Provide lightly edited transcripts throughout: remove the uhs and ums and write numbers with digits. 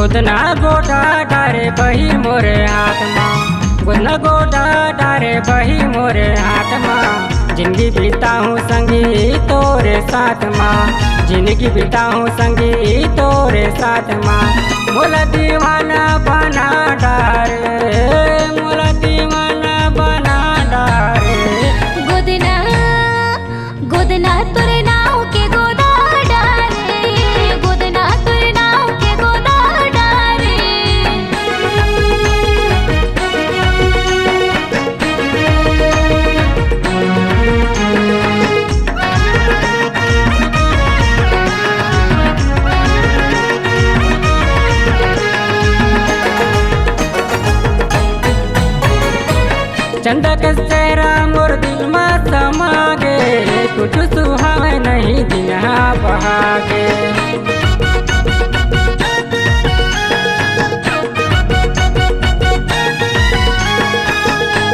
गोदना गोटा डारे बही मोरे हाथ माँ, गोदना गोटा डारे बही मोरे हाथ माँ। जिंदगी बीता हूँ संगी तोरे साथ माँ, जिंदगी बीता हूँ संगी तोरे साथ माँ। मोला दीवाना बना डारे, मोला दीवाना बना डारे। गोदना गोदना तोरे नाव के गोदा डारे, गोदना तोरे नाव के गोदा डारे। चंदा के चेहरा मोर दिल में समा गे, कुछ सुहावे नहीं दिन बहागे।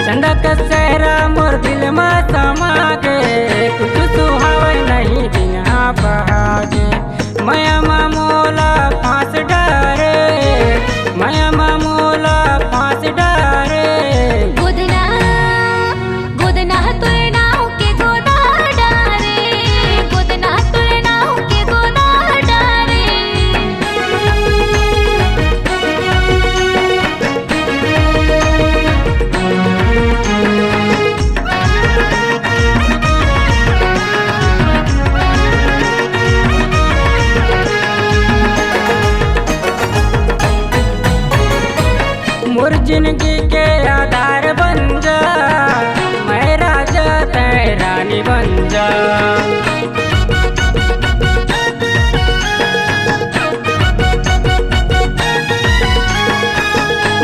चंदा के चेहरा मोर दिल में समा गे, कुछ सुहावे नहीं दिन बहागे। माया मामोला फांस डारे, माया मामोला फांस डारे। गोदना गोदना तोरे नाव के गोदा डारे, गोदना तोरे नाव के गोदा डारे। मोर जिंदगी के आधार बन जा, मैं राजा तै रानी बन जा।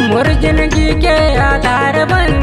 मोर जिंदगी के आधार बन